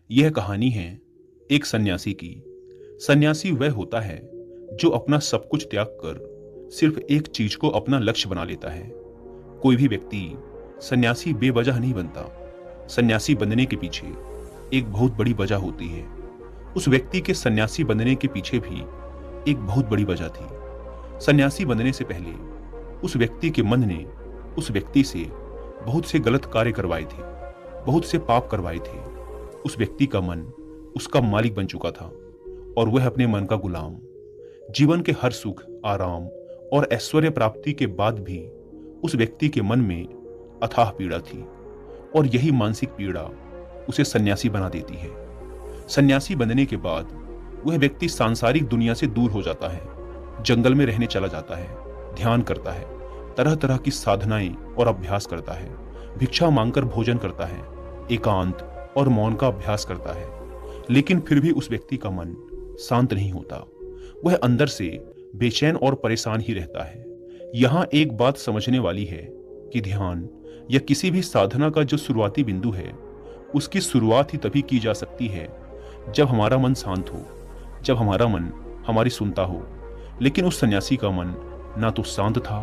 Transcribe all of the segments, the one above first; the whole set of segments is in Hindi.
यह कहानी है एक सन्यासी की। सन्यासी वह होता है जो अपना सब कुछ त्याग कर सिर्फ एक चीज को अपना लक्ष्य बना लेता है। कोई भी व्यक्ति सन्यासी बेवजह नहीं बनता। सन्यासी बनने के पीछे एक बहुत बड़ी वजह होती है। उस व्यक्ति के सन्यासी बनने के पीछे भी एक बहुत बड़ी वजह थी। सन्यासी बनने से पहले उस व्यक्ति के मन ने उस व्यक्ति से बहुत से गलत कार्य करवाए थे, बहुत से पाप करवाए थे। उस व्यक्ति का मन उसका मालिक बन चुका था और वह अपने मन का गुलाम। जीवन के हर सुख, आराम और ऐश्वर्य प्राप्ति के बाद भी उस व्यक्ति के मन में अथाह पीड़ा थी और यही मानसिक पीड़ा उसे सन्यासी बना देती है। सन्यासी बनने के बाद वह व्यक्ति सांसारिक दुनिया से दूर हो जाता है, जंगल में रहने चला जाता है, ध्यान करता है, तरह तरह की साधनाएं और अभ्यास करता है, भिक्षा मांगकर भोजन करता है, एकांत और मौन का अभ्यास करता है। लेकिन फिर भी उस व्यक्ति का मन शांत नहीं होता। वह अंदर से बेचैन और परेशान ही रहता है। यहाँ एक बात समझने वाली है कि ध्यान या किसी भी साधना का जो शुरुआती बिंदु है, उसकी शुरुआत ही तभी की जा सकती है जब हमारा मन शांत हो, जब हमारा मन हमारी सुनता हो। लेकिन उस सन्यासी का मन ना तो शांत था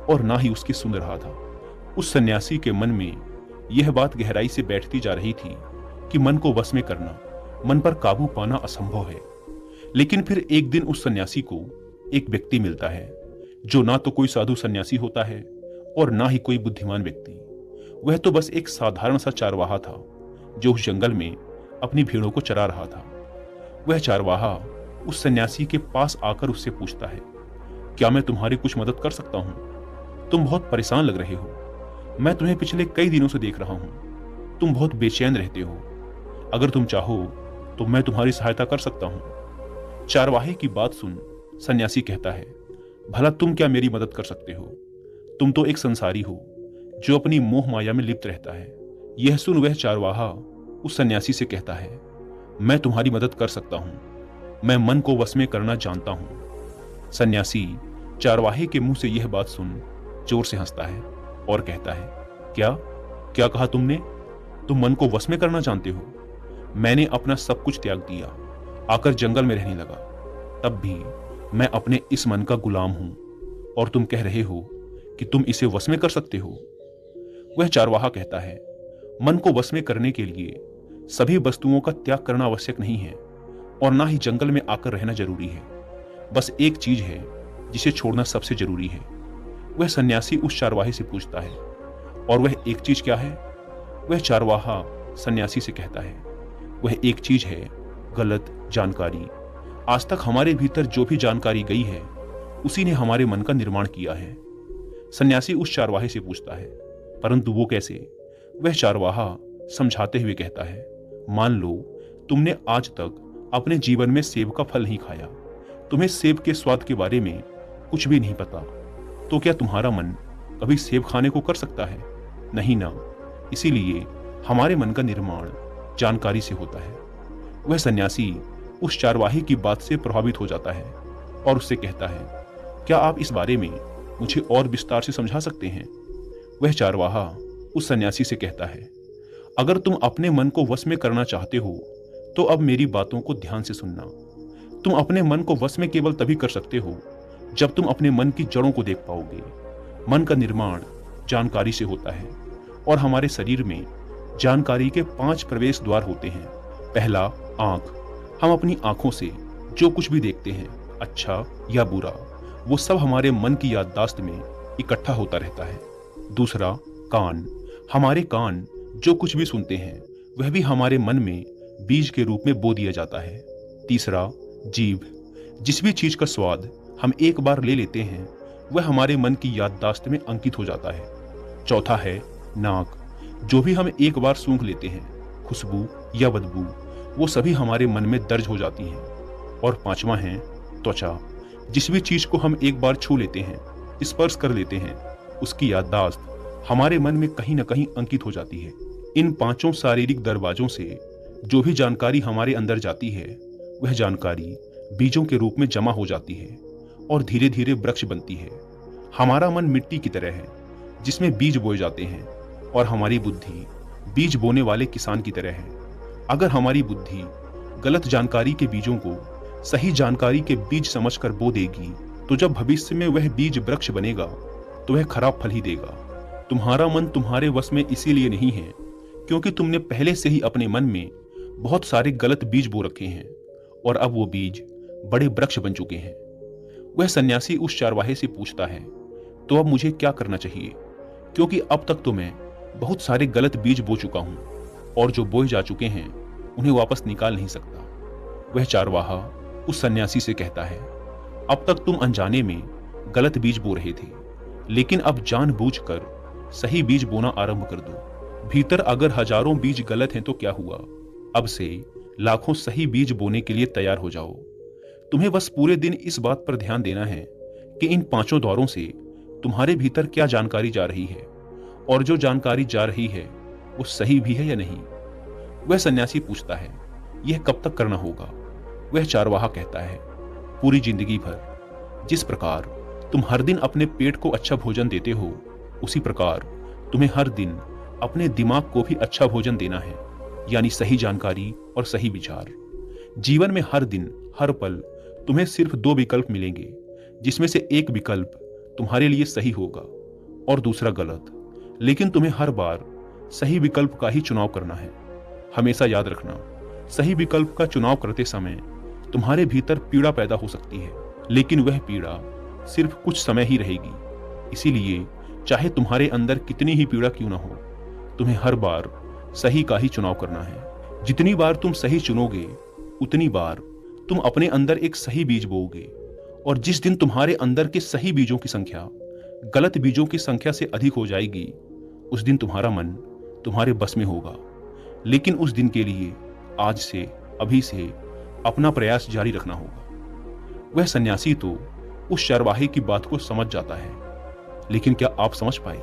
और ना ही उसकी सुन रहा था। उस सन्यासी के मन में यह बात गहराई से बैठती जा रही थी कि मन को वश में करना, मन पर काबू पाना असंभव है। लेकिन फिर एक दिन उस सन्यासी को एक व्यक्ति मिलता है जो ना तो कोई साधु सन्यासी होता है और ना ही कोई बुद्धिमान व्यक्ति। वह तो बस एक साधारण सा चारवाहा था जो उस जंगल में अपनी भेड़ों को चरा रहा था। वह चारवाहा उस सन्यासी के पास आकर उससे पूछता है, क्या मैं तुम्हारी कुछ मदद कर सकता हूं? तुम बहुत परेशान लग रहे हो। मैं तुम्हें पिछले कई दिनों से देख रहा हूं। तुम बहुत बेचैन रहते हो। अगर तुम चाहो तो मैं तुम्हारी सहायता कर सकता हूं। चारवाहे की बात सुन सन्यासी कहता है, भला तुम क्या मेरी मदद कर सकते हो? तुम तो एक संसारी हो जो अपनी मोह माया में लिप्त रहता है। यह सुन वह चारवाहा उस सन्यासी से कहता है, मैं तुम्हारी मदद कर सकता हूं। मैं मन को वश में करना जानता हूं। सन्यासी चारवाहे के मुंह से यह बात सुन जोर से हंसता है और कहता है, क्या क्या कहा तुमने? तुम मन को वश में करना जानते हो? मैंने अपना सब कुछ त्याग दिया, आकर जंगल में रहने लगा। तब भी मैं अपने इस मन का गुलाम हूं और तुम कह रहे हो कि तुम इसे वश में कर सकते हो। वह चारवाहा कहता है, मन को वश में करने के लिए सभी वस्तुओं का त्याग करना आवश्यक नहीं है और ना ही जंगल में आकर रहना जरूरी है। बस एक चीज है जिसे छोड़ना सबसे जरूरी है। वह सन्यासी उस चारवाहे से पूछता है, और वह एक चीज क्या है? वह चारवाहा सन्यासी से कहता है, वह एक चीज है गलत जानकारी। आज तक हमारे भीतर जो भी जानकारी गई है उसी ने हमारे मन का निर्माण किया है। सन्यासी उस चारवाहे से पूछता है, परंतु वो कैसे? वह चारवाहा समझाते हुए कहता है, मान लो तुमने आज तक अपने जीवन में सेब का फल नहीं खाया, तुम्हें सेब के स्वाद के बारे में कुछ भी नहीं पता, तो क्या तुम्हारा मन कभी सेब खाने को कर सकता है? नहीं ना। इसीलिए हमारे मन का निर्माण जानकारी से होता है। वह सन्यासी उस चारवाहे की बात से प्रभावित हो जाता है और उससे कहता है, क्या आप इस बारे में मुझे और विस्तार से समझा सकते हैं? वह चारवाहा उस सन्यासी से कहता है, अगर तुम अपने मन को वश में करना चाहते हो तो अब मेरी बातों को ध्यान से सुनना। तुम अपने मन को वश में केवल तभी कर सकते हो जब तुम अपने मन की जड़ों को देख पाओगे। मन का निर्माण जानकारी से होता है और हमारे शरीर में जानकारी के 5 प्रवेश द्वार होते हैं। पहला, आंख। हम अपनी आंखों से जो कुछ भी देखते हैं, अच्छा या बुरा, वो सब हमारे मन की याददाश्त में इकट्ठा होता रहता है। दूसरा, कान। हमारे कान जो कुछ भी सुनते हैं वह भी हमारे मन में बीज के रूप में बो दिया जाता है। तीसरा, जीभ। जिस भी चीज का स्वाद हम एक बार ले लेते हैं वह हमारे मन की याददाश्त में अंकित हो जाता है। चौथा है नाक। जो भी हम एक बार सूंघ लेते हैं, खुशबू या बदबू, वो सभी हमारे मन में दर्ज हो जाती हैं। और पांचवा है त्वचा। जिस भी चीज को हम एक बार छू लेते हैं, स्पर्श कर लेते हैं, उसकी याददाश्त हमारे मन में कहीं न कहीं अंकित हो जाती है। इन 5 शारीरिक दरवाजों से जो भी जानकारी हमारे अंदर जाती है वह जानकारी बीजों के रूप में जमा हो जाती है और धीरे धीरे वृक्ष बनती है। हमारा मन मिट्टी की तरह है जिसमें बीज बोए जाते हैं और हमारी बुद्धि बीज बोने वाले किसान की तरह है। अगर हमारी बुद्धि गलत जानकारी के बीजों को सही जानकारी के बीज समझकर बो देगी, तो जब भविष्य में वह बीज वृक्ष बनेगा तो वह खराब फल ही देगा। तुम्हारा मन तुम्हारे वश में इसीलिए नहीं है क्योंकि तुमने पहले से ही अपने मन में बहुत सारे गलत बीज बो रखे हैं और अब वो बीज बड़े वृक्ष बन चुके हैं। वह सन्यासी उस चारवाहे से पूछता है, तो अब मुझे क्या करना चाहिए, क्योंकि अब तक तो मैं बहुत सारे गलत बीज बो चुका हूं और जो बोए जा चुके हैं उन्हें वापस निकाल नहीं सकता। वह चारवाहा उस सन्यासी से कहता है, अब तक तुम अनजाने में गलत बीज बो रहे थे, लेकिन अब जानबूझकर सही बीज बोना आरंभ कर दो। भीतर अगर हजारों बीज गलत हैं तो क्या हुआ, अब से लाखों सही बीज बोने के लिए तैयार हो जाओ। तुम्हें बस पूरे दिन इस बात पर ध्यान देना है कि इन पांचों द्वारों से तुम्हारे भीतर क्या जानकारी जा रही है और जो जानकारी जा रही है वो सही भी है या नहीं। वह सन्यासी पूछता है, यह कब तक करना होगा। वह चारवाहा कहता है, पूरी जिंदगी भर। जिस प्रकार तुम हर दिन अपने पेट को अच्छा भोजन देते हो, उसी प्रकार तुम्हें हर दिन अपने दिमाग को भी अच्छा भोजन देना है, यानी सही जानकारी और सही विचार। जीवन में हर दिन हर पल तुम्हें सिर्फ दो विकल्प मिलेंगे, जिसमें से एक विकल्प तुम्हारे लिए सही होगा और दूसरा गलत, लेकिन तुम्हें हर बार सही विकल्प का ही चुनाव करना है। हमेशा याद रखना, सही विकल्प का चुनाव करते समय तुम्हारे भीतर पीड़ा पैदा हो सकती है, लेकिन वह पीड़ा सिर्फ कुछ समय ही रहेगी। इसीलिए चाहे तुम्हारे अंदर कितनी ही पीड़ा क्यों ना हो, तुम्हें हर बार सही का ही चुनाव करना है। जितनी बार तुम सही चुनोगे, उतनी बार तुम अपने अंदर एक सही बीज बोओगे, और जिस दिन तुम्हारे अंदर के सही बीजों की संख्या गलत बीजों की संख्या से अधिक हो जाएगी, उस दिन तुम्हारा मन तुम्हारे बस में होगा। लेकिन उस दिन के लिए आज से, अभी से अपना प्रयास जारी रखना होगा। वह सन्यासी तो उस चरवाहे की बात को समझ जाता है, लेकिन क्या आप समझ पाए?